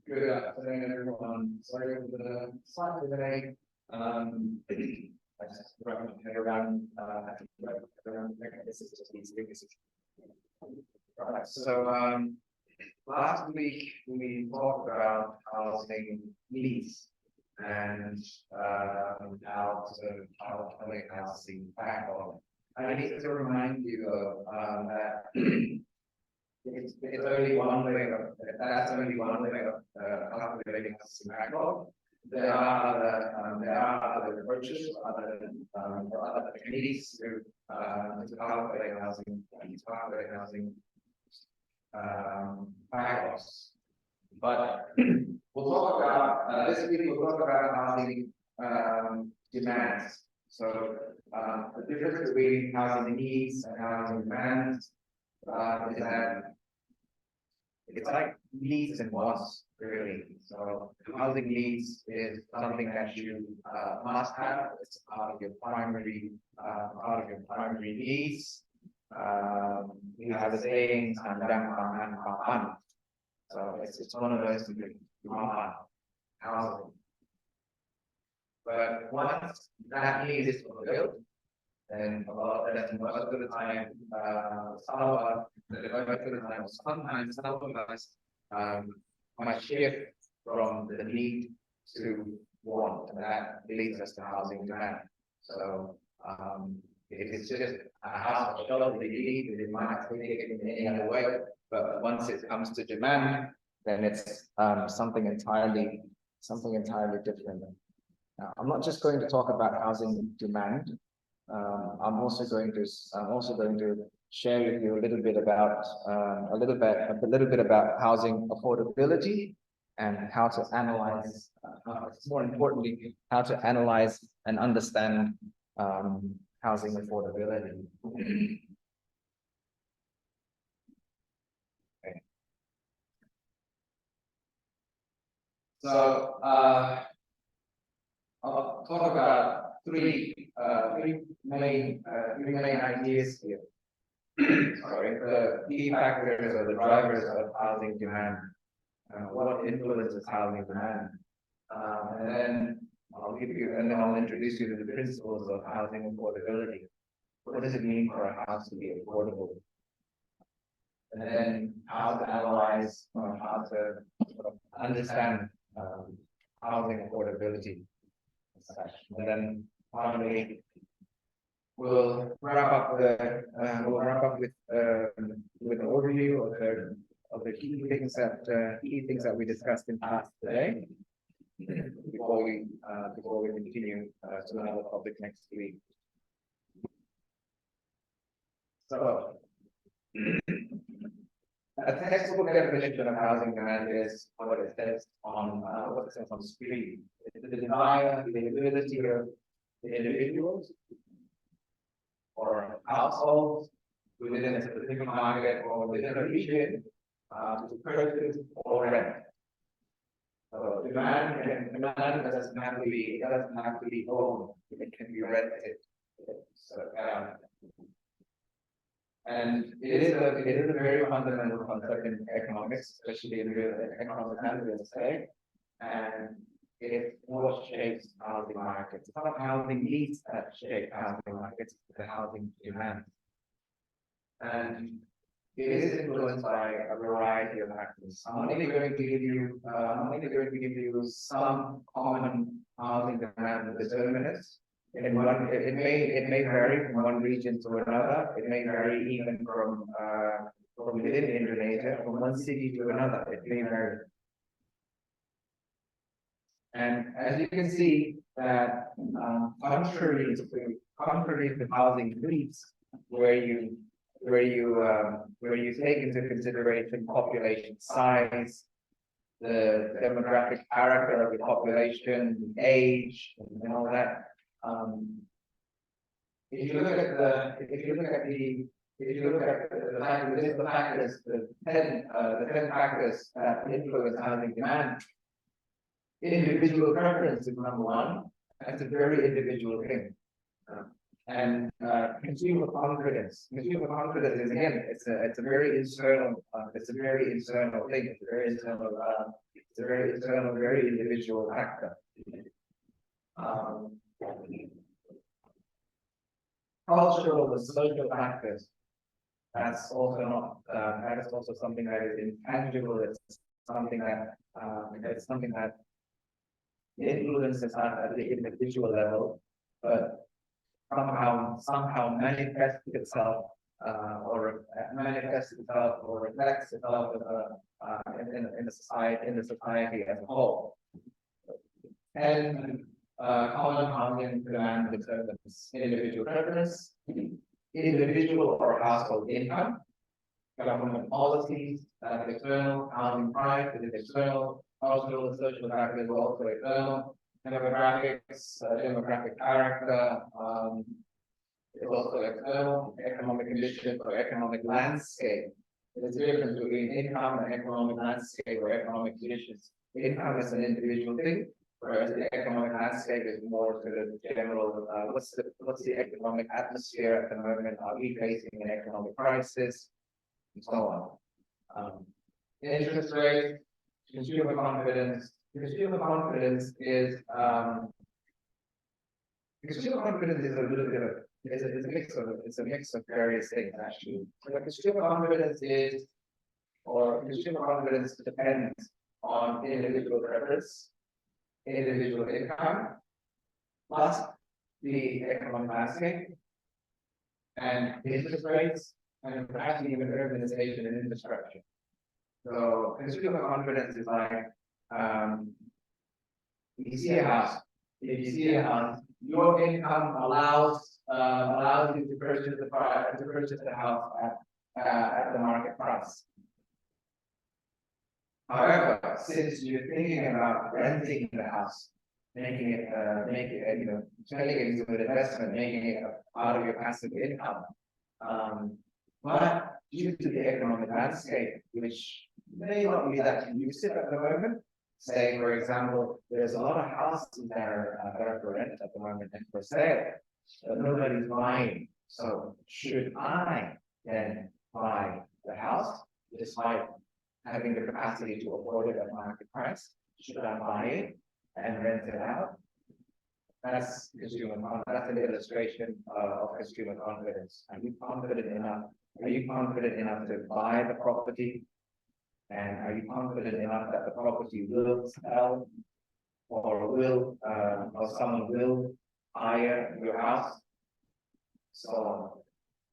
Good afternoon, everyone. Sorry for the slight delay. I just wrapped my head around, this is just easy. Right. So, last week we talked about housing needs and how to housing backlog. I need to remind you though that. It's only one way of that's only one way of calculating housing backlog. There are other approaches, other techniques to calculate housing backlogs. But we'll talk about this week. We'll talk about housing demands. So the difference between housing needs and housing demands is that it's like needs and wants, really. So housing needs is something that you must have. It's part of your primary needs. We have a saying, so it's one of those things you want housing. But once that need is fulfilled, and most of the time, sometimes some of us might shift from the need to want, and that leads us to housing demand. So if it's just a house or shelter that you need, it might not take it in any other way. But once it comes to demand, then it's something entirely different. Now, I'm not just going to talk about housing demand. I'm also going to share with you a little bit about housing affordability and how to analyze. More importantly, how to analyze and understand housing affordability. Okay. So I'll talk about three main ideas here. Sorry, the key factors or the drivers of housing demand. What influences housing demand? And then I'll introduce you to the principles of housing affordability. What does it mean for a house to be affordable? And then how to analyze or how to understand housing affordability. And then finally, we'll wrap up with an overview of the key things that we discussed in class today before we continue to another topic next week. So, a textbook definition of housing demand is what it says on the screen. It's the desire, the ability of the individuals or households within a specific market or within a region to purchase or rent. So demand doesn't have to be owned; it can be rented. So, and it is a very fundamental concept in economics, especially in economic and real estate, and it's what shapes housing markets. It's not housing needs that shape housing markets, it's the housing demand. And it is influenced by a variety of factors. I'm only going to give you some common housing demand determinants. It may vary from one region to another. It may vary even from within Indonesia, from one city to another. It may vary. And as you can see, that contrary to housing needs, where you take into consideration population size, the demographic character of the population, age, and all that. If you look at the factors, the 10 factors that influence housing demand, individual preference is number one. That's a very individual thing. And consumer confidence. Consumer confidence is again, it's a very internal, it's a very internal thing. It's a very internal, it's a very internal, very individual factor. Cultural and social factors. That's also not. That is also something that is intangible. It's something that influences at the individual level, but somehow manifests itself or reflects itself in the society as a whole. And common housing demand determines individual preference, individual or household income, government policies, external housing price, it is external, cultural and social factors are also external, demographics, demographic character, is also external, economic conditions or economic landscape. There's a difference between income and economic landscape or economic conditions. Income is an individual thing, whereas the economic landscape is more sort of general. What's the economic atmosphere at the moment? Are we facing an economic crisis? And so on. Interest rate, consumer confidence. Consumer confidence is a little bit of it's a mix of various things actually. So consumer confidence consumer confidence depends on individual preference, individual income, plus the economic landscape and interest rates, and perhaps even urbanization and infrastructure. So consumer confidence is like if you see a house, your income allows you to purchase the house at the market price. However, since you're thinking about renting the house, making it turning it into an investment, making it part of your passive income, but due to the economic landscape, which may not be that conducive at the moment, say, for example, there's a lot of houses that are for rent at the moment and for sale, but nobody's buying. So should I then buy the house despite having the capacity to afford it at market price? Should I buy it and rent it out? That's an illustration of consumer confidence. Are you confident enough to buy the property? And are you confident enough that the property will sell, or someone will hire your house? So,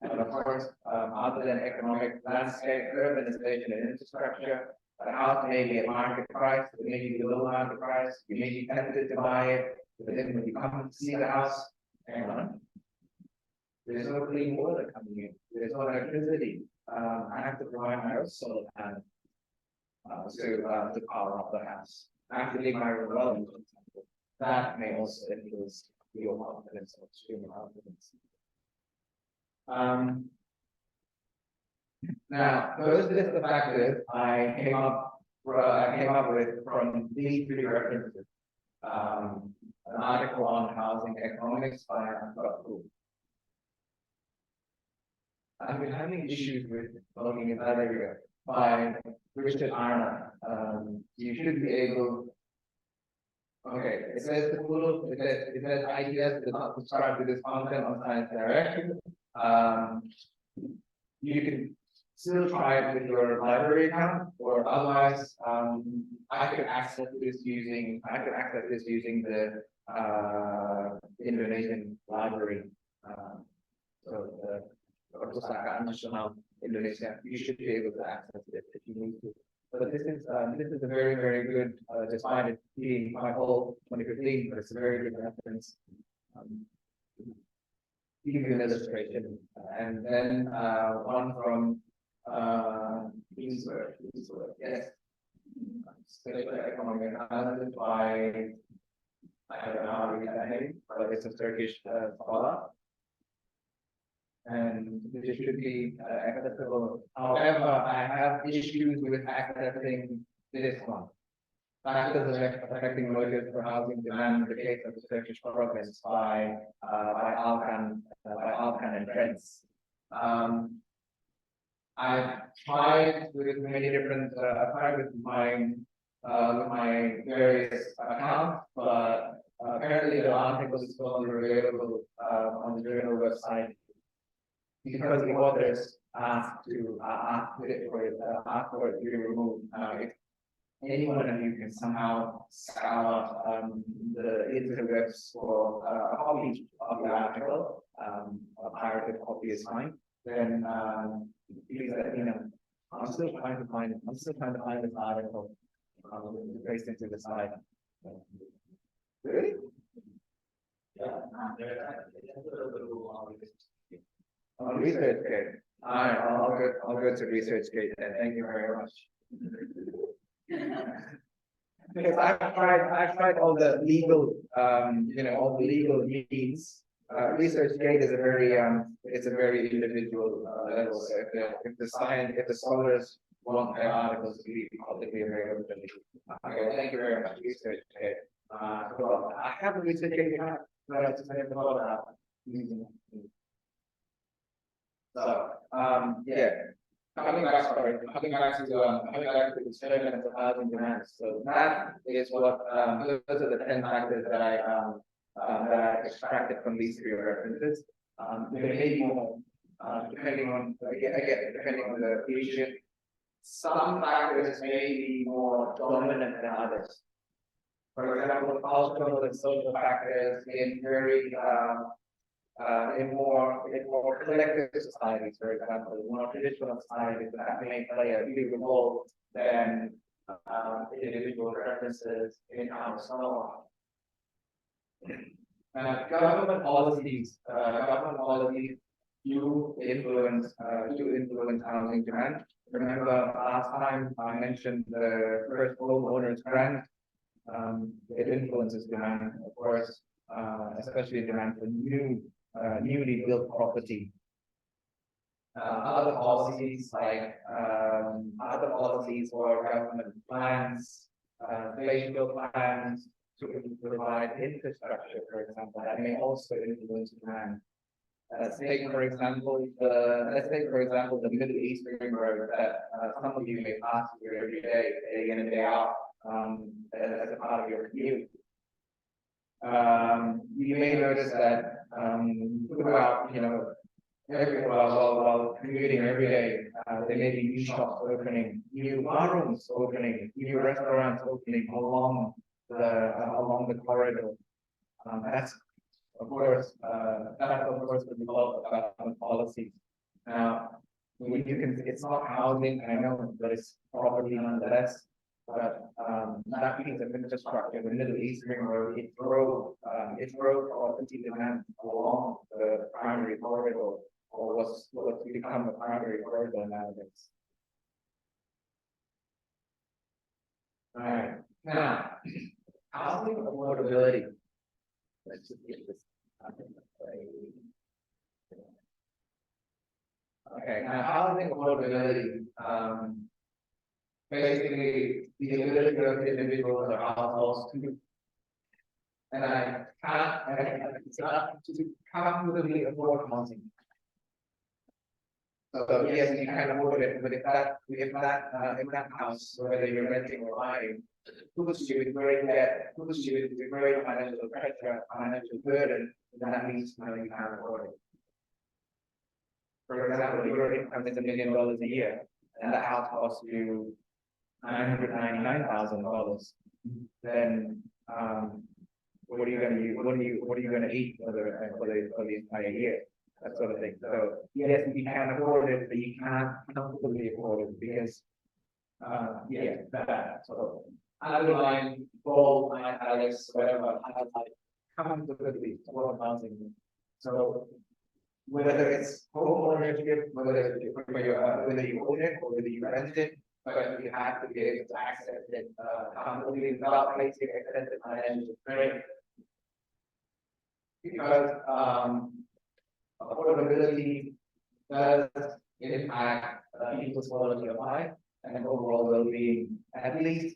and of course, other than economic landscape, urbanization and infrastructure, the house may be at market price, it may be below market price, you may be tempted to buy it, but then when you come to see the house, hang on, there's no clean water coming in, there's no electricity. I have to provide my own solar panel to power up the house. I have to leave my own well, for example. That may also influence your confidence or consumer confidence. Now, those are just the factors I came up with from these three references. An article on housing economics by I've been having issues with looking in that area by Richard Arnold. You should be able. Okay, it says IDS does not subscribe to this content on Science Direction. You can still try it with your library account, or otherwise, I could access this using the Indonesian library. Perpustakaan Nasional Indonesia. You should be able to access it if you need to. But this is a very, very good, despite it being my whole 2015, but it's a very good reference. Give you an illustration, and then one from yes, Special Economic Analysis by, I don't know how to read that name, but it's a Turkish scholar. And this should be accessible. However, I have issues with accessing this one. factors affecting motives for housing demand in the case of the Turkish province by Alkan and friends. I've tried with many different, I've tried with my various accounts, but apparently the article is no longer available on the journal website because the authors asked for it to be removed. If any one of you can somehow scour the interwebs for a copy of the article, a pirated copy is fine, then please let me know. I'm still trying to find this article placed into the site. Really? Yeah. ResearchGate. All right, I'll go to ResearchGate then. Thank you very much. Because I've tried all the legal, all the legal means. ResearchGate is it's a very individual level. So if the scholars want their articles to be publicly available, okay, thank you very much, ResearchGate. Well, I have a ResearchGate account, but I just never thought about using it. So, yeah. Coming back to the determinants of housing demand. So that is what those are the 10 factors that I extracted from these three references. There may be more, depending on the region. Some factors may be more dominant than others. For example, cultural and social factors in more collective societies, for example, more traditional societies that may play a bigger role than individual preferences, income, and so on. Government policies do influence housing demand. Remember last time I mentioned the first homeowners grant. It influences demand, of course, especially demand for newly built property. Other policies or government plans, facial plans to provide infrastructure, for example, that may also influence demand. Let's take for example the Middle East Ring Road that some of you may pass through every day in and day out as a part of your commute. You may notice that throughout, while commuting every day, there may be new shops opening, new bar rooms opening, new restaurants opening along the corridor. That's of course the result of government policies. Now, it's not housing, I know, but it's property nonetheless. But that piece of infrastructure, the Middle East Ring Road, it drove property demand along the primary corridor, or what's become the primary corridor nowadays. All right, now housing affordability. Let's just get this. Okay, now housing affordability. Basically, the ability of individuals or households to, to comfortably afford housing. So yes, you can afford it, but if that house, whether you're renting or buying, puts you with great debt, puts you with great financial pressure, financial burden, then that means you can't afford it. For example, your income is $1 million a year, and that house costs you $999,000. Then what are you going to use? What are you going to eat for the entire year? That sort of thing. So yes, you can afford it, but you can't comfortably afford it because that sort of underlying goal, italics, whatever, comfortably afford housing. So whether it's home ownership, whether you own it or whether you rent it, but you have to be able to access it comfortably without facing extensive financial strain. Because affordability does impact people's quality of life and overall well-being, at least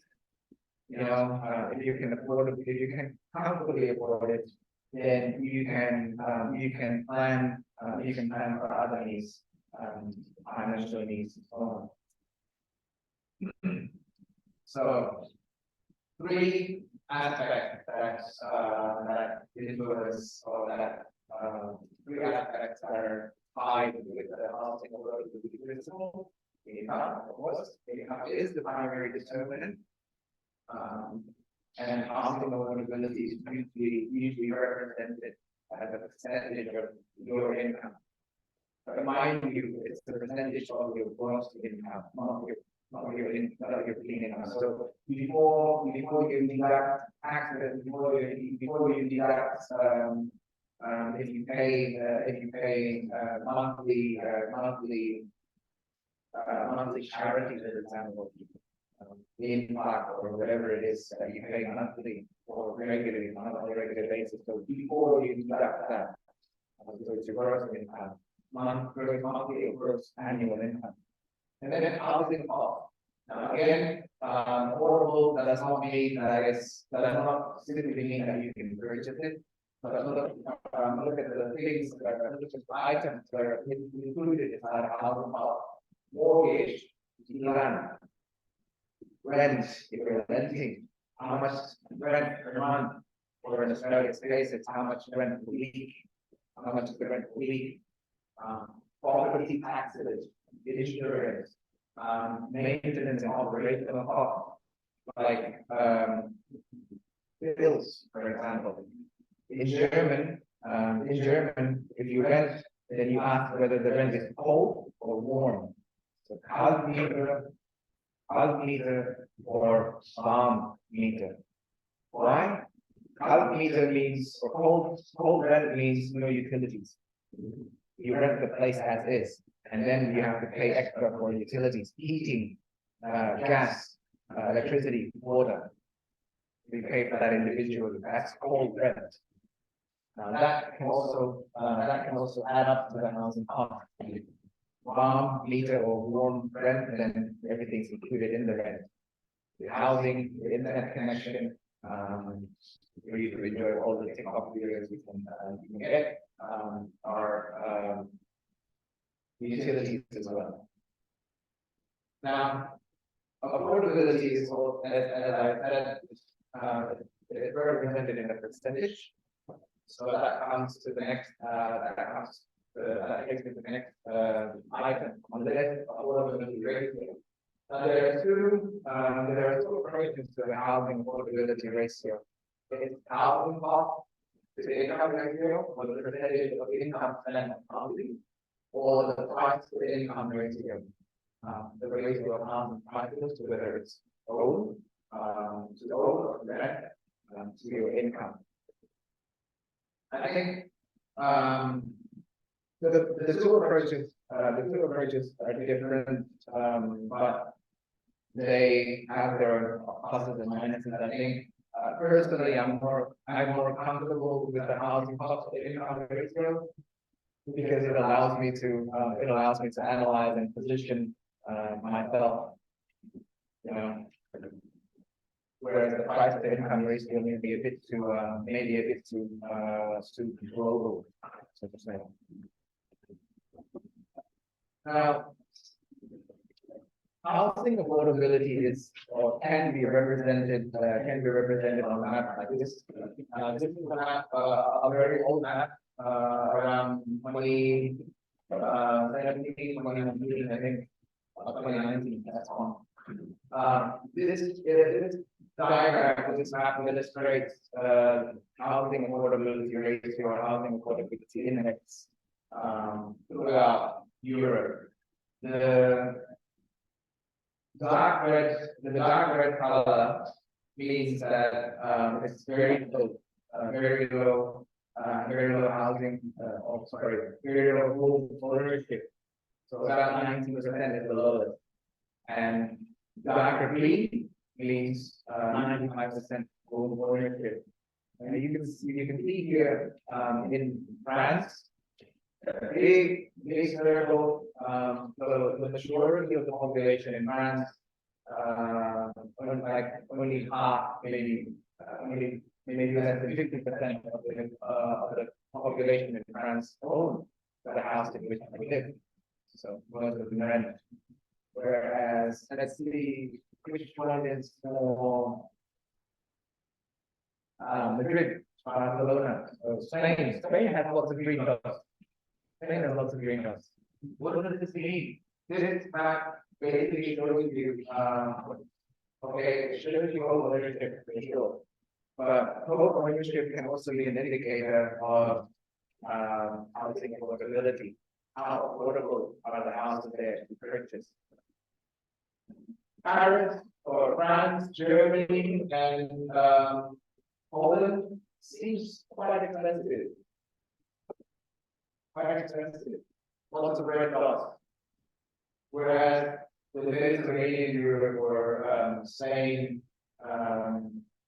if you can afford it, if you can comfortably afford it, then you can plan for other needs, financial needs, and so on. So three aspects that influence or that three aspects that are tied with the housing affordability principle. Income, of course, income is the primary determinant. And housing affordability is usually represented as a percentage of your income. But mind you, it's the percentage of your gross income, not your clean income. So before you deduct taxes, before you deduct if you pay monthly charity, for example, in park or whatever it is that you pay monthly or regularly on a regular basis. So before you deduct that, so it's your gross income, monthly or gross annual income, and then housing cost. Now again, affordable does not mean does not simply mean that you can purchase it. But look at the things items that are included inside a housing cost: mortgage, land, rent, if you're renting, how much rent per month, or in Australia's case, it's how much rent per week, property taxes, insurance, maintenance and operational costs, like bills, for example. In German, if you rent, then you ask whether the rent is cold or warm. So kalt meter or warm meter. Why? Kalt meter means, or cold rent means no utilities. You rent the place as is, and then you have to pay extra for utilities, heating, gas, electricity, water. You pay for that individually. That's cold rent. That can also add up to the housing cost. Warm meter or warm rent, then everything's included in the rent. The housing, the internet connection, for you to enjoy all the TikTok videos you can get, are utilities as well. Now, affordability is, as I said, it's represented in a percentage. So that comes to the next. That takes me to the next item on the list: affordability ratio. Now there are two approaches to the housing affordability ratio. It's housing cost to the income ratio, or the percentage of income spent on housing, or the price to the income ratio. The ratio of housing prices, whether it's owned, or rent, to your income. I think the two approaches are different, but they have their pluses and minuses. I think personally, I'm more comfortable with the housing cost to income ratio because it allows me to analyze and position myself, whereas the price to income ratio may be a bit too global, so to say. Now, housing affordability is or can be represented on a map like this. This is a map, a very old map, around 2017, 2019, I think, 2019. That's on. This diagram, this map illustrates housing affordability ratio or housing affordability index throughout Europe. The dark red color means that it's very low housing, very low home ownership. So about 19% is below it. And darker green means 95% home ownership. And you can see here in France, big circle. The majority of the population in France only half, maybe less than 50% of the population in France own the house in which they live. So most of them rent. Whereas, let's see which one is more Madrid, Barcelona, Spain. Spain has lots of green dots. Spain has lots of green dots. What does this mean? This map basically shows you, okay, it shows you home ownership for sure. But home ownership can also be an indicator of housing affordability. How affordable are the houses there to purchase? Paris or France, Germany, and Poland seems quite expensive. Quite expensive. Lots of red dots. Whereas the Mediterranean Europe or Spain,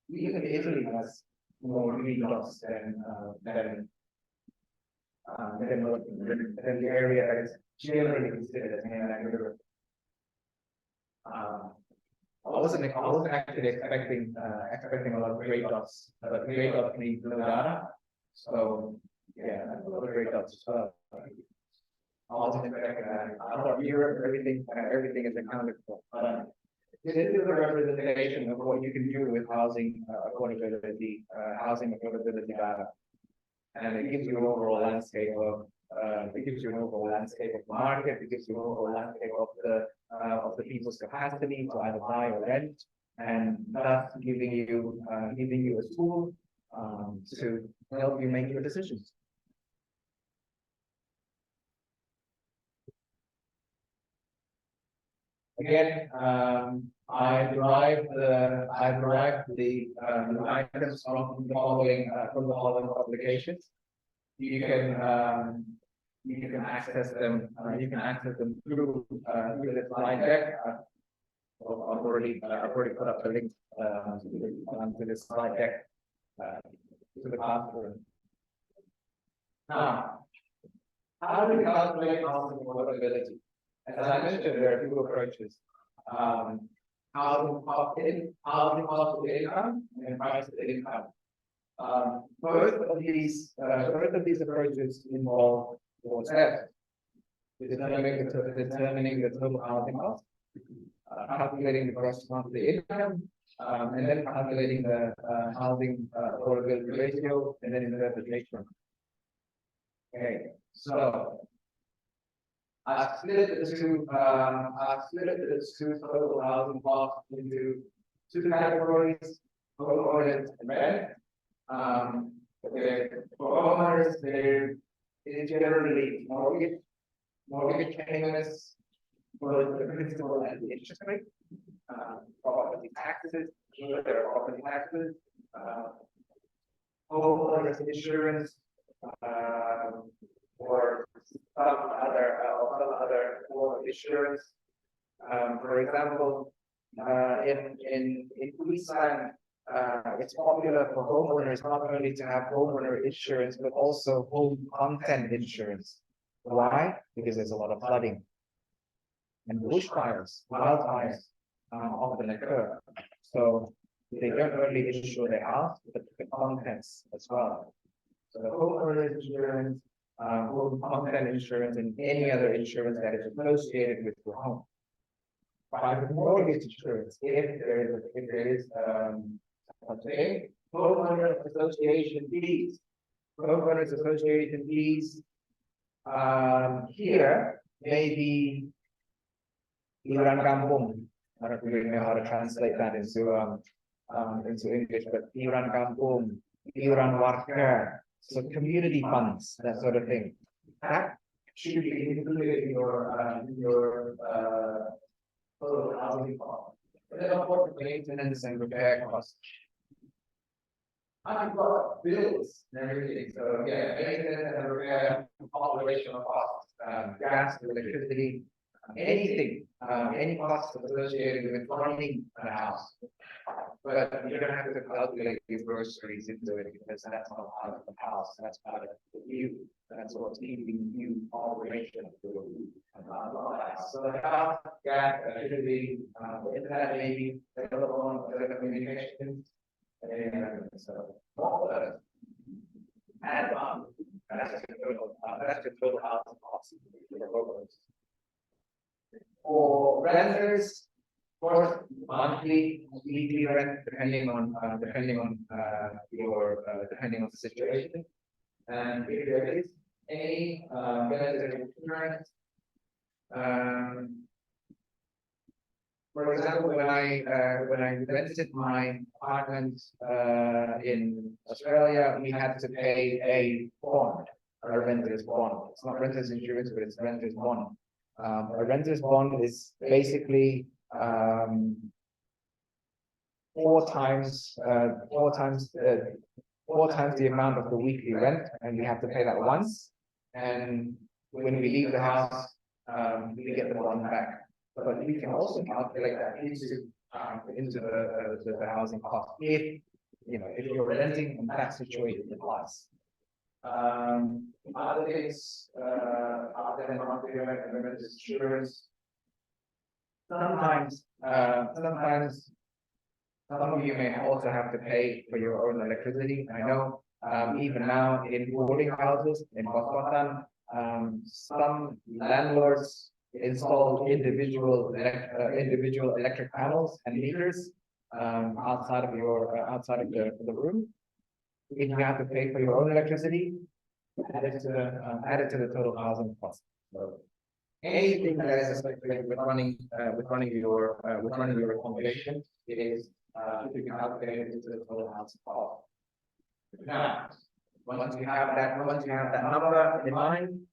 even Italy has more green dots than the area that is generally considered as mainland Europe. I wasn't actually expecting a lot of gray dots, but gray dots means no data. So yeah, a lot of gray dots as well. I wasn't expecting that. I thought Europe, everything is accounted for. But this is a representation of what you can do with housing affordability, data, and it gives you an overall landscape of the market. It gives you an overall landscape of the people's capacity to either buy or rent, and thus giving you a tool to help you make your decisions. Again, I derived the items from the following publications. You can access them. You can access them through the slide deck. I've already put up the link to this slide deck to the classroom. Now, how do we calculate housing affordability? As I mentioned, there are two approaches: housing cost of income and price of income. Both of these approaches involve four steps: determining the total housing cost, calculating the gross monthly income, and then calculating the housing affordability ratio, and then interpretation. Okay, so I split the two total housing costs into two categories: homeowners and rent. For homeowners, there is generally mortgage payments for the principal and the interest rate, property taxes, homeowners insurance, or some other form of insurance. For example, in Queensland, it's popular for homeowners not only to have homeowner insurance but also home content insurance. Why? Because there's a lot of flooding and bushfires, wildfires often occur. So they don't only insure their house but the contents as well. So the homeowner insurance, home content insurance, and any other insurance that is associated with your home. Private mortgage insurance, if there is something. Homeowners association fees. Homeowners association fees here may be iuran kampung. I don't really know how to translate that into English, but iuran kampung, iuran warga. So community funds, that sort of thing. That should be included in your total housing cost. And then of course maintenance and repair costs. I've got bills and everything. So yeah, maintenance and repair, operational costs, gas, electricity, anything any costs associated with running a house. But you don't have to calculate your groceries into it because that's not part of the house, that's part of you. That's what's keeping you operational. So the house, should be, internet maybe, telephone, telecommunications, and so, and, that's the total housing cost for locals. For renters, of course, monthly, weekly rent, depending on depending on the situation. And if there is any renter insurance, for example, when I rented my apartment in Australia, we had to pay a bond, a renter's bond. It's not renter's insurance, but it's renter's bond. A renter's bond is basically 4 times the amount of the weekly rent, and we have to pay that once. And when we leave the house, we get the bond back. But we can also calculate that into the housing cost if you're renting in that situation applies. Other things other than monthly rent insurance. Sometimes some of you may also have to pay for your own electricity. I know even now in boarding houses in Boston, some landlords install individual electric panels and meters outside of the room. If you have to pay for your own electricity, add it to the total housing cost. So anything that is associated with running your accommodation, it is to be calculated into the total housing cost. Now, once you have that number in mind,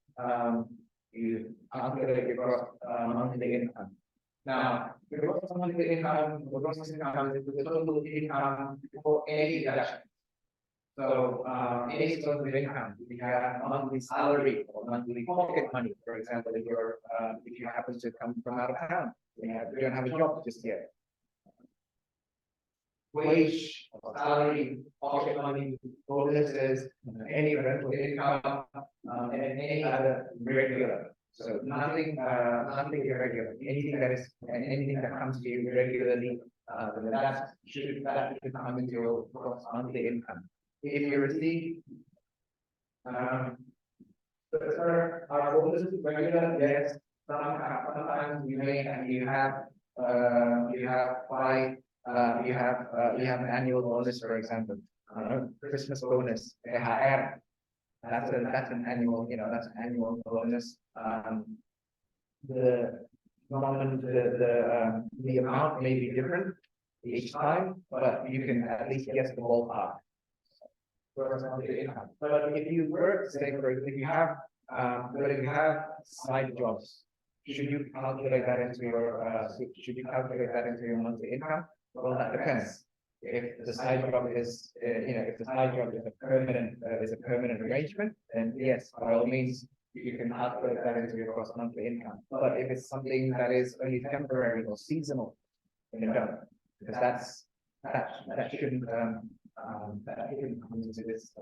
you calculate your gross monthly income. Now, your gross monthly income, is the total income before any deduction. So, any source of income, if you have monthly salary or monthly pocket money, for example, if you happen to come from out of town, you don't have a job just yet. Wage, or salary, pocket money, bonuses, any rental income, and any other regular. So nothing irregular. Anything that comes to you regularly, that should come into your gross monthly income. If you receive are bonuses regular, yes. Sometimes you have an annual bonus, for example, Christmas bonus, that's an annual, that's an annual bonus. The amount may be different each time, but you can at least guess the ballpark. But if you were to say, if you have side jobs, should you calculate that into your monthly income? Well, that depends. If the side job is a permanent arrangement, then yes, by all means, you can calculate that into your gross monthly income. But if it's something that is only temporary or seasonal, then you don't, because that shouldn't come into this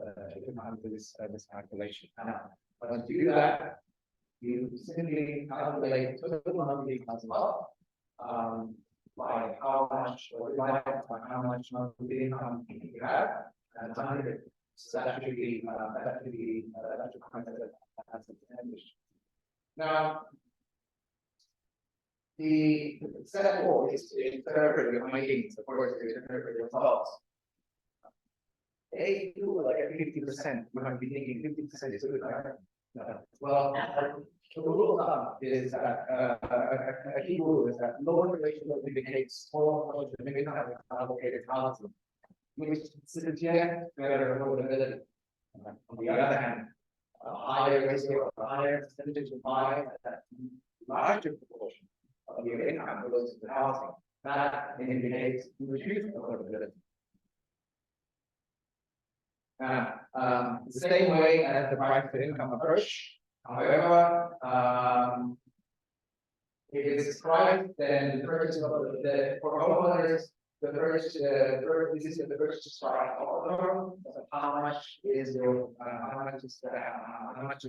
calculation. Now, once you do that, you simply calculate total monthly income as well, by how much monthly income you have, and 100. So that should be come as a percentage. Now, the step 4 is to interpret your findings, of course, to interpret your results. Hey, you do like at 50%, you might be thinking 50% is good, right? No. Well, the rule of thumb is that a key rule is that lower ratio indicates more portion of income allocated housing, which suggests better affordability. On the other hand, a higher ratio, a higher percentage of buyers, that larger proportion of your income goes to housing. That indicates reduced affordability. The same way as the price to income approach. However, If it's private, then the purchase of for homeowners, this is the purchase price. So how much is your, how much is the, how much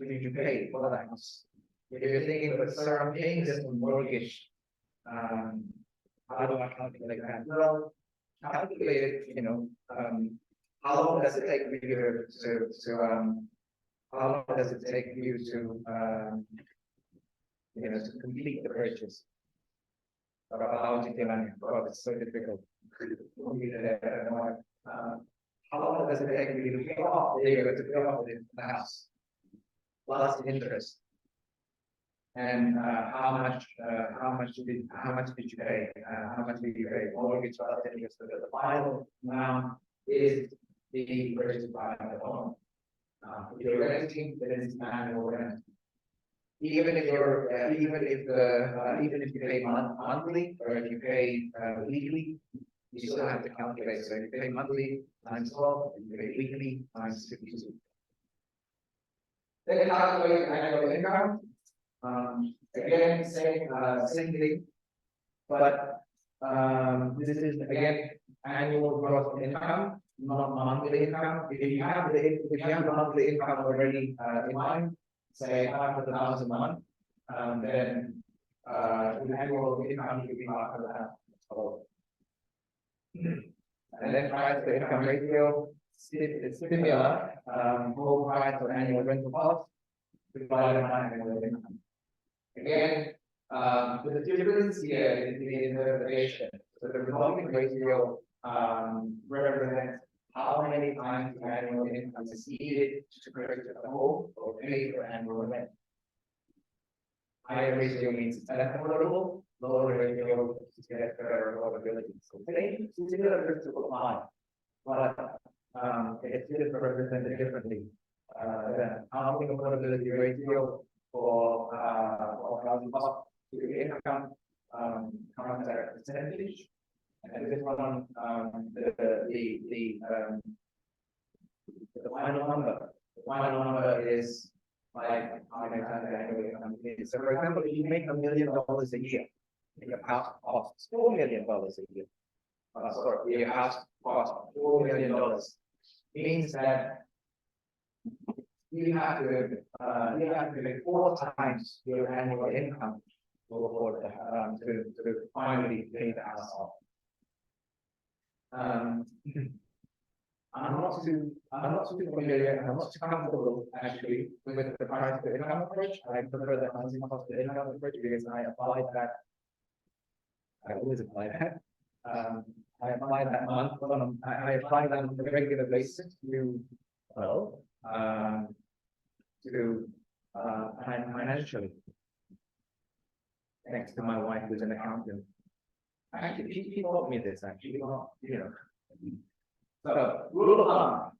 will you pay for that house? If you're thinking, but sir, I'm paying this on mortgage, how do I calculate that? Well, calculate it, how long does it take for you how long does it take you to complete the purchase? Well, it's so difficult. How long does it take you to pay off the house plus interest? And how much did you pay? How much did you pay? Mortgage plus interest. So the final amount is the purchase price of the home. If you're renting, then it's annual rent. Even if you pay monthly or if you pay weekly, you still have to calculate. So if you pay monthly times 12, you pay weekly times 52. Then calculate annual income. Again, same thing, but this is again annual gross income, not monthly income. If you have the monthly income already in mind, say 500,000 a month, then the annual income should be 500,000. And then price to income ratio, it's similar. Whole price or annual rental cost divided by annual income. Again, the difference here is the interpretation. So the revolving ratio represents how many times the annual income is needed to purchase a home or pay for annual rent. Higher ratio means it's less affordable, lower ratio is get better affordability. So similar principle apply, but it's just represented differently. The housing affordability ratio for housing cost to income comes at a percentage, and this one the final number. The final number is like how many times the annual income is. So, for example, if you make $1 million a year, and your house costs $4 million a year. Sorry, your house costs $4 million. Means that you have to make 4 times your annual income to afford to finally pay the house off. I'm not too familiar, and I'm not too comfortable actually with the price to income approach. I prefer the housing cost to income approach because I applied that. I always apply that. I apply that I apply that on a regular basis to financially. Thanks to my wife, who's an accountant. Actually, she taught me this. Actually, So, rule of thumb.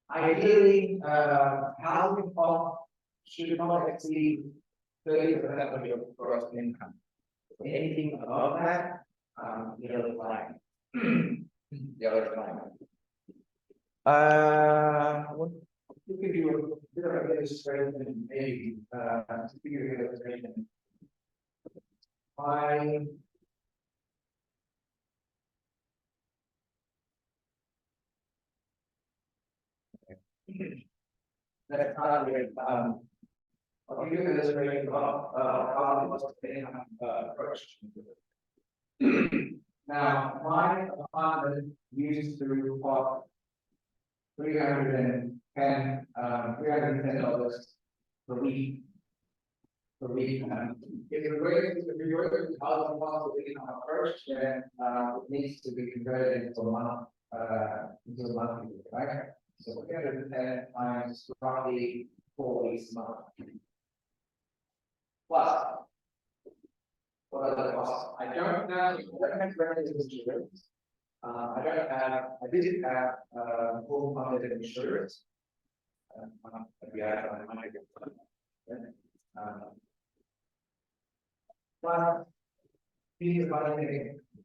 Ideally, housing cost should not exceed 30% of your gross income. Anything above that, yellow flag. Yellow flag. To give you a bit of illustration, maybe to give you an illustration. Let's start with I'll give you an illustration of how it was approach. Now, my apartment used to cost $310 per week. If you're going to housing cost of income approach, then it needs to be converted into a monthly, right? So 310 times roughly 4 weeks a month. Plus, what are the costs? I don't have rental insurance. I didn't have home funded insurance. But these are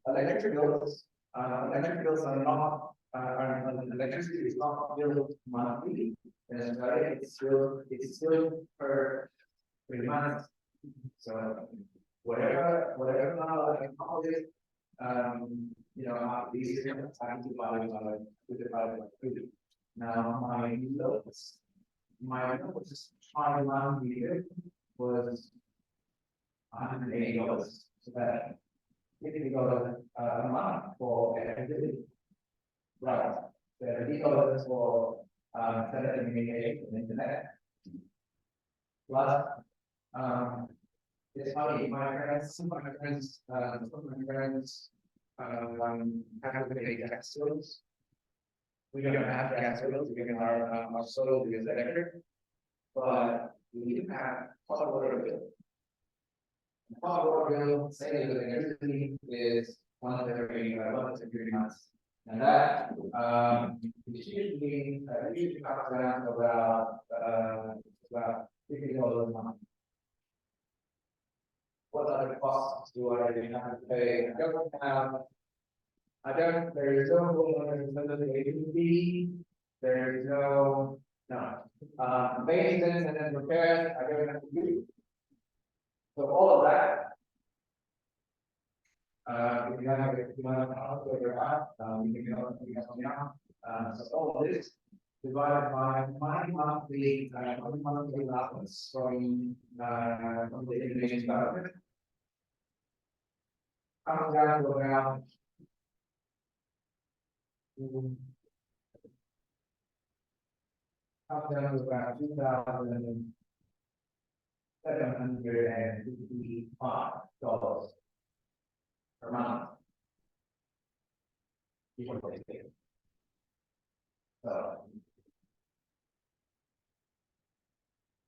electric bills. Electric bills are not. Electricity is not billed monthly. It's still per Perumahan. So whatever now I call it, these different times divided by two. Now my lowest try year was $180. So that $50 a month for activity. Right. The $50 for telecommunication and internet. Plus, it's funny, some of my friends have to pay gas bills. We don't have gas bills, we can our solar is electric, but we do have hot water bill. Hot water bill, say that electricity is once every 3 months. And that usually comes down to about $50 a month. What other costs do I have to pay? There is no fee, there is no maintenance and then repairs, I don't have to do. So all of that, if you have a house or your house, you can now. So all of this divided by my monthly allowance from the Indonesian government comes down to around $2,755 per month. So,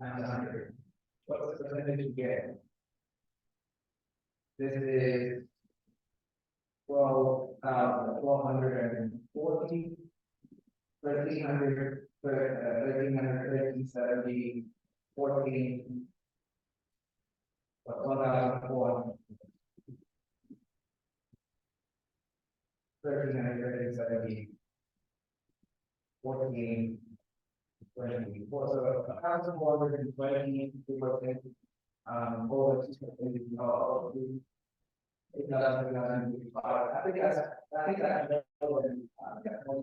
times 100. What's the percentage you get? This is 1,240, 1,300, 1,370, 14, 1,400, 1,370, 14, 24. So 1,420 over 250. I think that's more than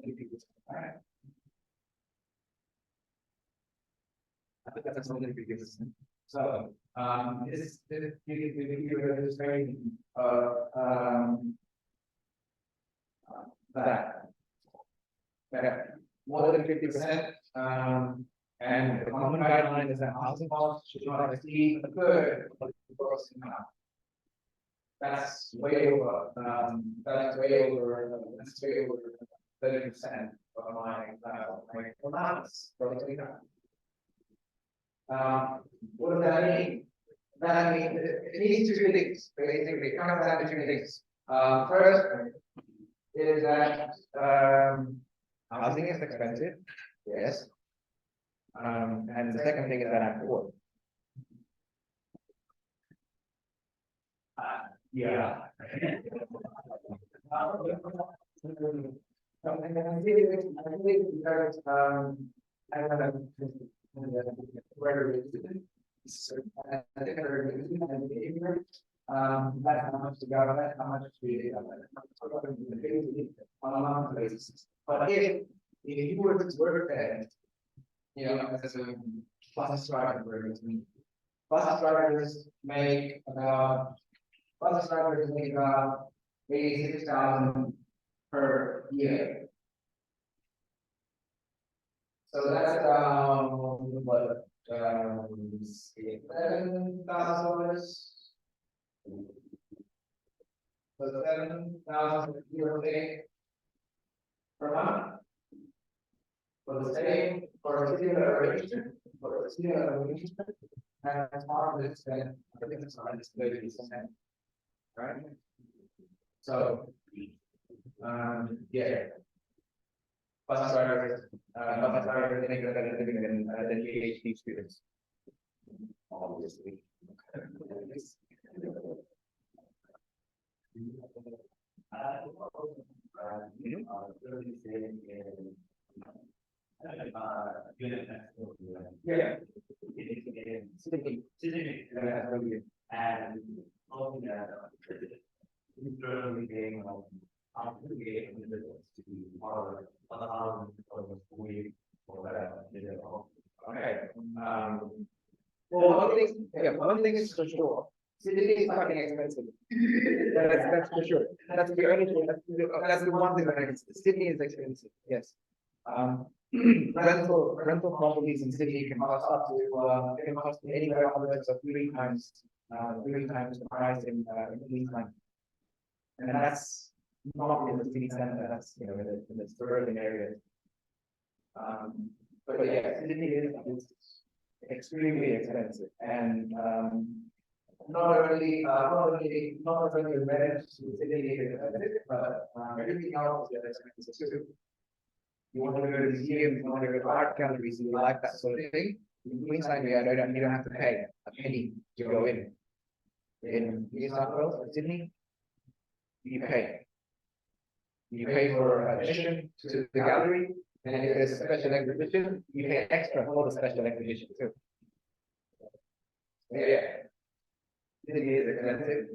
people. Right? I think that's only because so this gives you a demonstration of that more than 50%. And the common guideline is that housing costs should not exceed a third of the gross income. That's way over. That's way over 30% of my allowance for the income. What does that mean? That means it means two things. Basically, it comes down to two things. First is that housing is expensive. Yes. And the second thing is that I'm poor. Yeah. That's how much the government, how much we on a monthly basis. But if you were to work there, as a bus driver, bus drivers make about 86,000 per year. So that's about what $7,000. So 7,000 per month. For the same, for a similar arrangement, and as part of this, then I think it's not 30%. Right? So, yeah. Bus drivers, think that they're living than PhD students. Obviously. Yeah. Sydney, and looking at literally being obligated to be part of the week or whatever. Okay. Well, one thing is for sure. Sydney is fucking expensive. That's for sure. That's the only thing. That's the one thing that I can say. Sydney is expensive. Yes. Rental properties in Sydney can cost up to can cost anywhere upwards of three times the price in Queensland, and that's not in the city center. That's in the suburban areas. But yeah, Sydney is extremely expensive, and not only the rent to Sydney is expensive, but everything else is expensive too. You want to go to museums, you want to go to art galleries, you like that sort of thing. In Queensland, you don't have to pay a penny to go in. In New South Wales or Sydney, you pay. You pay for admission to the gallery, and if there's a special exhibition, you pay extra for the special exhibition too. Yeah, Sydney is expensive.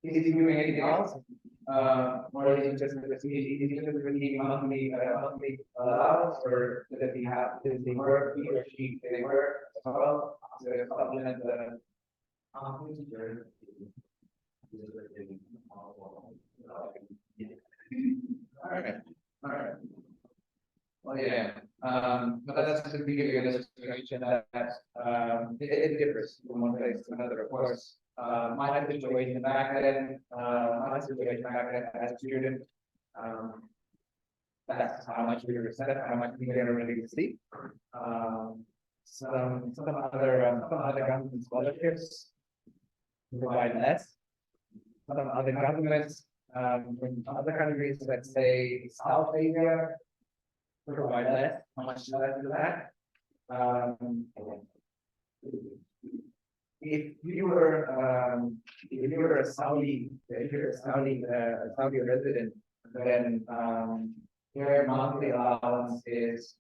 Is he doing anything else? Or is it just really monthly allowance, or does he work, he or she, they work as well? So supplement the all right. Well, yeah. But that's just to give you an illustration that it differs from one place to another, of course. My situation back then as a student, that's how much we were set, how much we generated to sleep. Some other government scholarships provide less. Some other governments in other countries, let's say South Asia, provide less. How much less is that? If you were a Saudi resident, then your monthly allowance is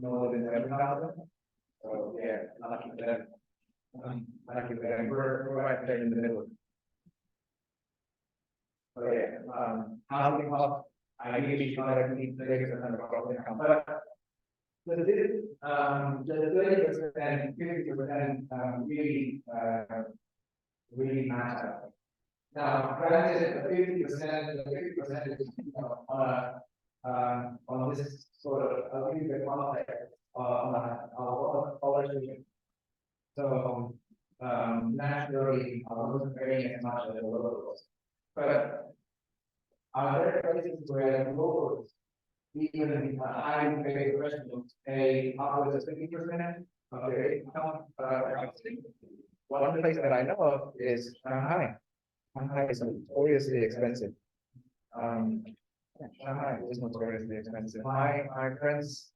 more than 7,000. So yeah, lucky for them. We're right there in the middle. So yeah, housing cost, ideally should not exceed 30% of gross income. But the 30%, 50% really matter. Now, granted, the 50% is on this sort of a little bit context on a scholarship. So naturally, I wasn't paying as much as the locals. But are there places where the locals, even highly paid professionals, pay upwards of 50% of their income? One place that I know of is Shanghai. Shanghai is notoriously expensive. Shanghai is notoriously expensive. My friends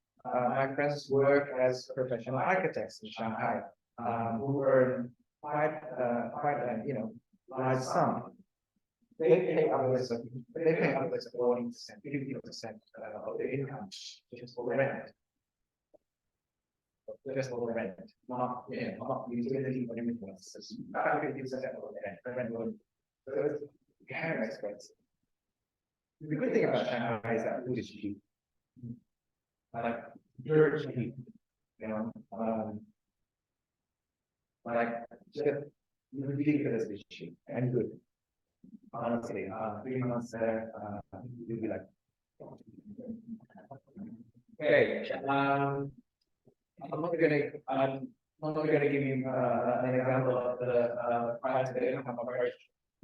work as professional architects in Shanghai, who earn quite large sum. They pay upwards of 40%, 50% of their income just for rent. Just for rent, not utility or anything else. It's about 50% of the rent. So it's very expensive. The good thing about Shanghai is that food is cheap. Like very cheap, just ridiculously cheap and good. Honestly, 3 months there, you'll be like, okay. I'm not gonna give you an example of the price to income approach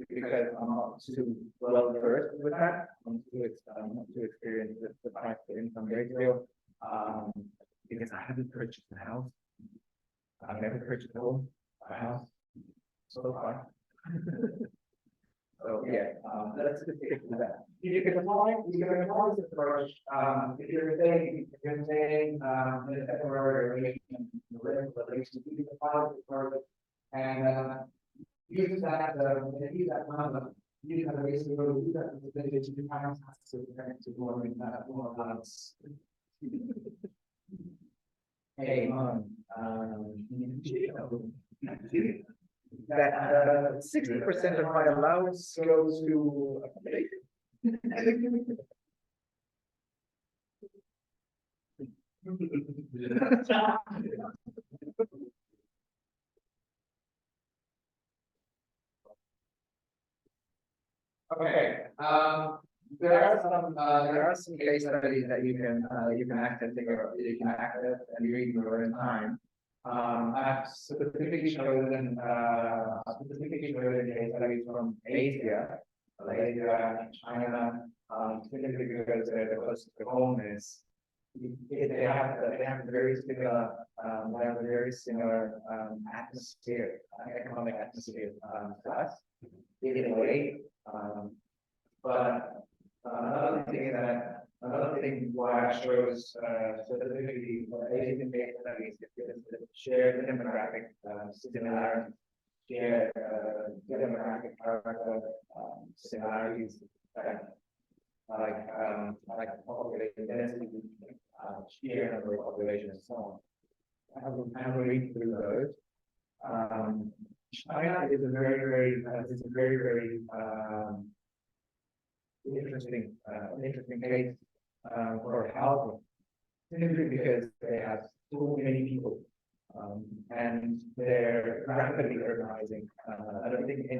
because I'm not too well versed with that. I'm not too experienced with the price to income ratio. Because I haven't purchased a house. I've never purchased a house so far. So yeah, let's just stick to that. You can apply this approach if you're saying the temporary relation, you can apply this approach and use that number, use that ratio, use that percentage to kind to more balance. Hey, that 60% of my allowance goes to okay. There are some case studies that you can access and read in your own time. I've specifically chosen case studies from Asia, Malaysia, China, specifically because they're the closest to home is they have a very similar atmosphere, economic atmosphere to us in a way. But another thing why I chose specifically Asian based studies is the shared demographic similarities, shared demographic similarities like population density, sheer number of population, and so on. I have read through those. China is a very interesting case for housing, simply because they have so many people and they're rapidly urbanizing. I don't think any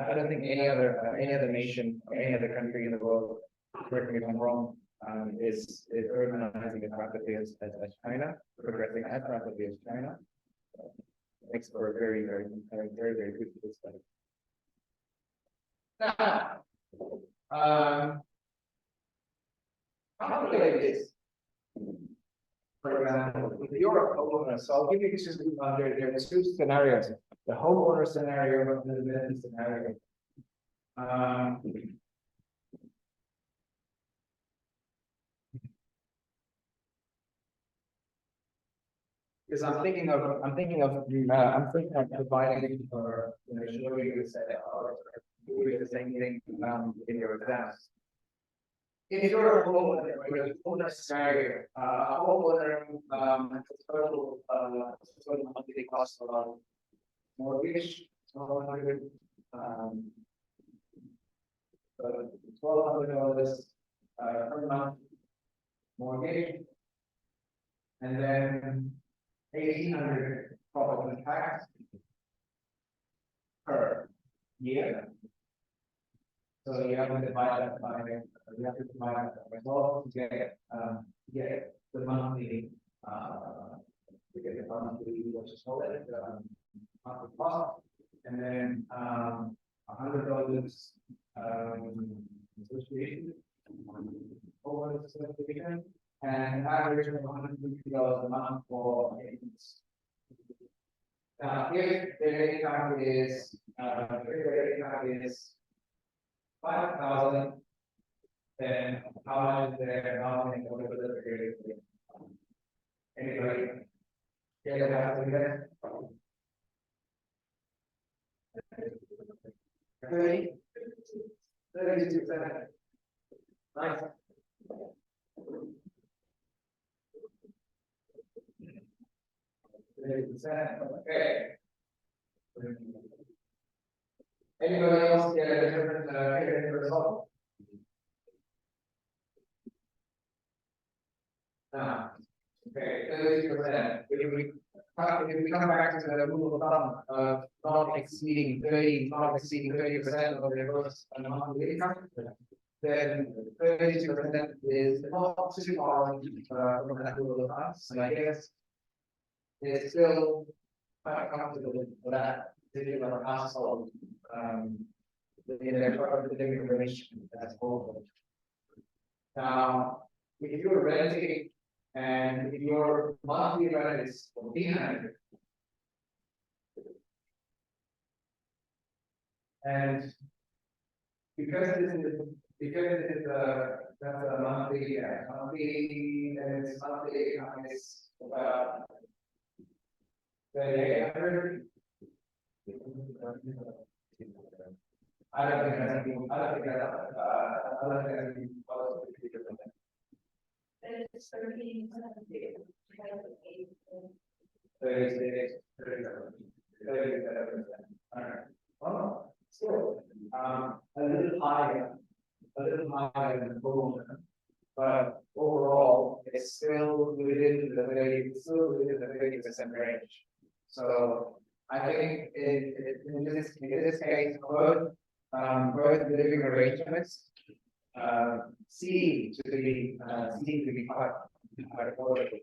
other nation or any other country in the world, correct me if I'm wrong, is urbanizing as rapidly as China, progressing as rapidly as China. Makes for a very good study. Now, calculate this. For example, if you're a homeowner, so I'll give you just there are two scenarios: the homeowner scenario and the business scenario. Because I'm thinking of providing for show you or do the same thing in your exams. If you're a homeowner scenario, a homeowner total monthly cost of mortgage $1,200 per month mortgage, and then $1,800 property tax per year. So you have to divide that by 12 to get the monthly what's it called, monthly cost, and then $100 association over the certification, and average of $150 a month for maintenance. Now, if the income is 5,000, then how much is there housing over the period? Anybody? Yeah, that has to be there. 32%. Nice. Okay. Anybody else get a different result? No. Okay, 30%. If we come back to the rule of thumb of not exceeding 30% of the gross monthly income, then 32% is not too far from that rule of thumb. So I guess it's still quite comfortable for that particular household in their property information that's over. Now, if you're renting and if your monthly rent is $1,400, and because it is that's a monthly and it's monthly income is about 3,800. I don't think that's anything close to 50%. 36, 37, 37%. Alright. Well, still, a little higher than Perumahan, but overall, it's still within the 30% range. So I think in this case, both living arrangements seem to be quite affordable.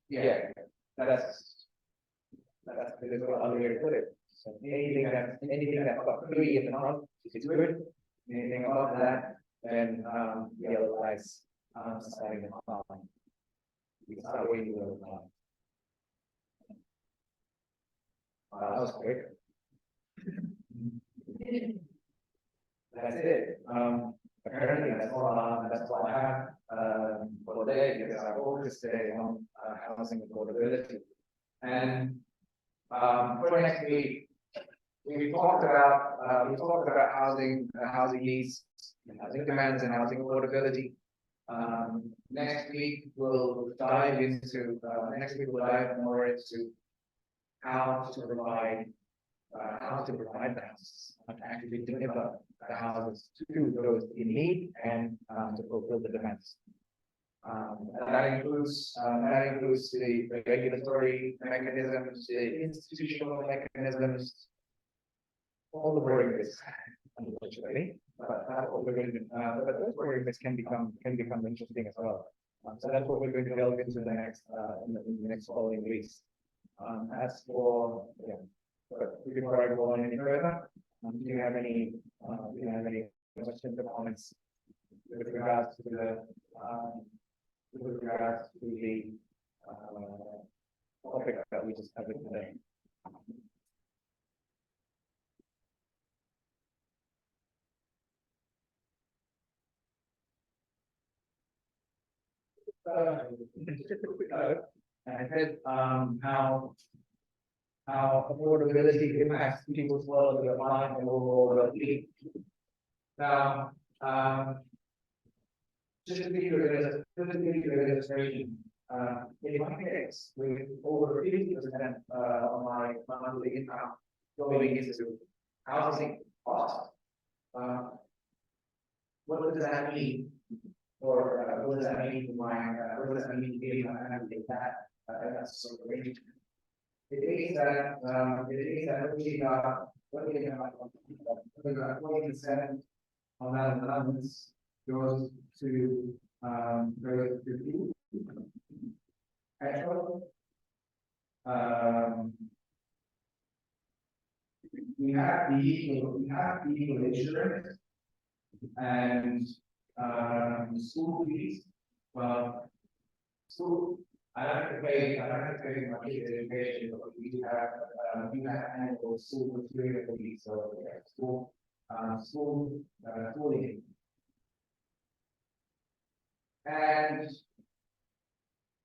Yeah, that's the other way to put it. So anything that's got 3 in the front is good. Anything above that, then yellow lights starting to climb. You start waiting for the climb. That was quick. That's it. Apparently that's all I have for today, because I focused today on housing affordability. And for next week, we talked about housing needs, housing demands, and housing affordability. Next week we'll dive more into how to provide the houses, how to actually deliver the houses to those in need and to fulfill the demands. And that includes the regulatory mechanisms, the institutional mechanisms, all the boring bits, unfortunately. But that's what we're going to do. But those boring bits can become interesting as well. So that's what we're going to delve into the next in the next following weeks. As for but before I go on any further, do you have any questions or comments with regards to the topic that we just covered today? Just a quick note. I said how affordability impacts people's quality of life and overall well-being. Now, just to give you an illustration, in my case, with over 50% of my monthly income going into housing costs, what does that mean? Or what does that mean to me if I have to take that's sort of range? It means that we got 40% of that allowance goes to food, petrol. We have vehicle insurance and school fees. Well, school, I don't have to pay my kids' education, but we have annual school material fees, so schooling. And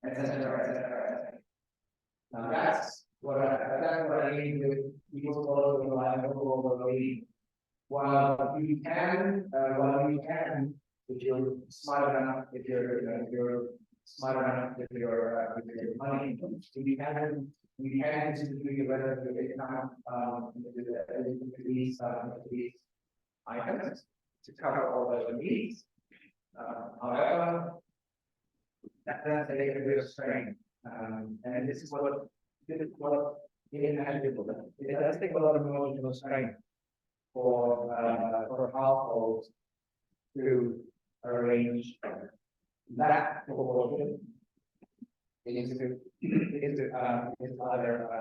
etc. Now that's what I mean with people's quality of life overall. While you can, if you're smart enough, if you're smart enough with your money, you can distribute the rest of your income to these items to cover all those needs. However, that does take a bit of strain, and this is what ineligible. It does take a lot of emotional strain for households to arrange that proportion into other I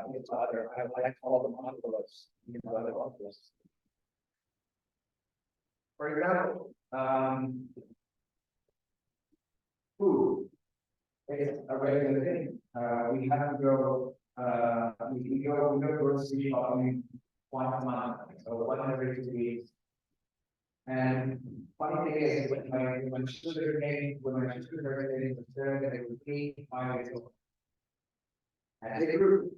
like to call them envelopes, other envelopes. For example, food is a regular thing. We have to go we go grocery shopping once a month, so 1 every 2 weeks. And funny thing is, when my sugar birthday was 3, 5 years old. As they grew,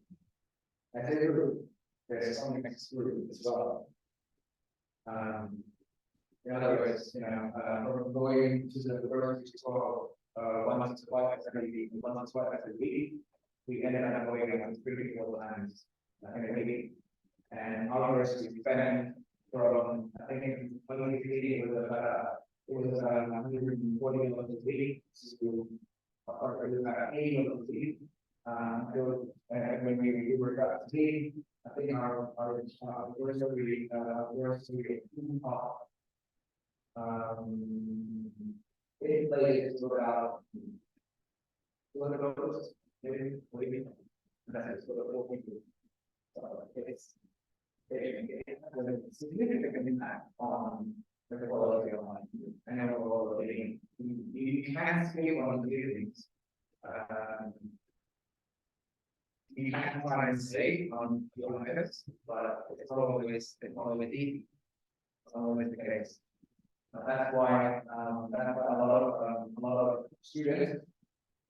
there's something next to as well. In other words, from going to the grocery store once or twice every week, once or twice every week. We ended up going on 3 or 4 times in a week. And hours we spent from, I think, 2015 it was 140 dollars a week to, or it was about 80 dollars a week. And when we worked out the team, I think our first week, it played about 200 dollars, maybe. That's sort of what we do. So it has a significant impact on the quality of life and overall living. You can save on the things. You can try and save on your lives, but it's not always easy. It's not always the case. That's why a lot of students,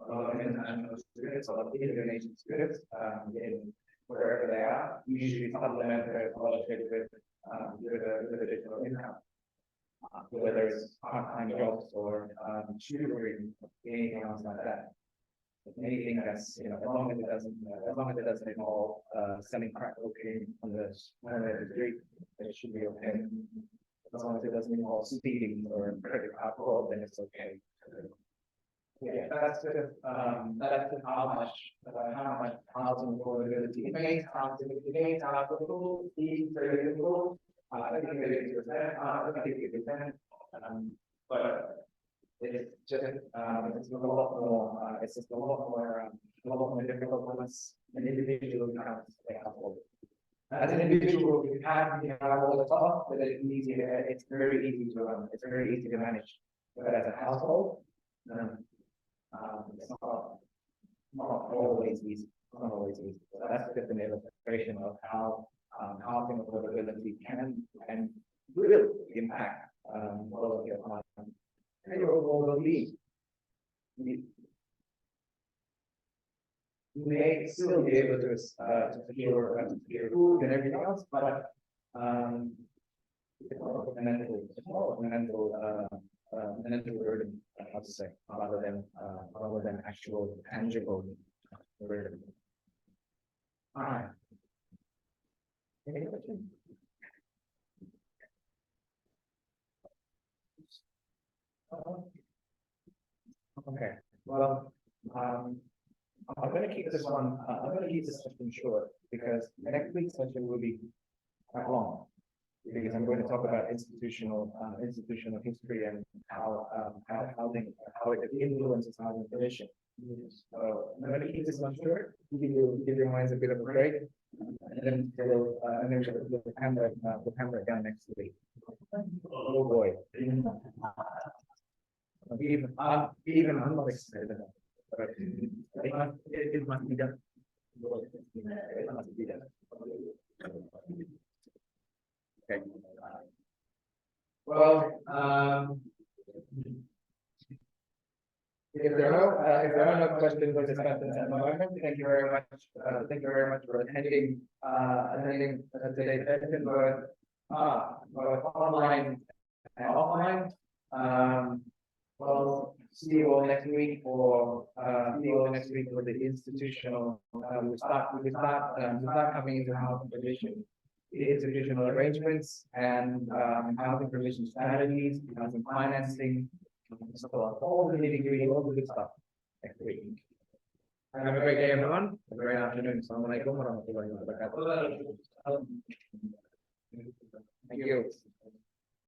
a lot of international students, a lot of Indonesian students, in wherever they are, usually supplement their scholarship with additional income, whether it's part-time jobs or tutoring, anything else like that. Anything that's, as long as it doesn't involve selling crack cocaine on the street, it should be okay. As long as it doesn't involve speeding or credit alcohol, then it's okay. Yeah, that's how much housing affordability. It may sound difficult, it's very difficult. I think it is 50%, but it's just it's a lot more. It's just a lot more difficult once an individual becomes a household. As an individual, you have all the stuff, but it's easy. It's very easy to run. It's very easy to manage. But as a household, it's not always easy. It's not always easy. So that's just an illustration of how housing affordability can really impact quality of life and your overall well-being. You may still be able to secure food and everything else, but it's more of a mental burden, how to say, rather than actual tangible burden. All right. Any questions? Okay. Well, I'm going to keep this one. I'm going to keep this session short because the next week's session will be quite long. Because I'm going to talk about institutional history and how it influences housing condition. So I'm going to keep this one short. Give your minds a bit of a break, and then we'll hammer it down next week. Oh boy! Even I'm not excited about it. But it must be done. It must be done. Okay. Well, if there are no questions or discussions at the moment, thank you very much. Thank you very much for attending today's session, both online and offline. Well, see you all next week for the institutional. We start coming into housing provision, institutional arrangements, and housing provision strategies, housing financing, so on. All the nitty-gritty, all the good stuff next week. Have a great day, everyone. Have a great afternoon. Assalamualaikum warahmatullahi wabarakatuh. Thank you.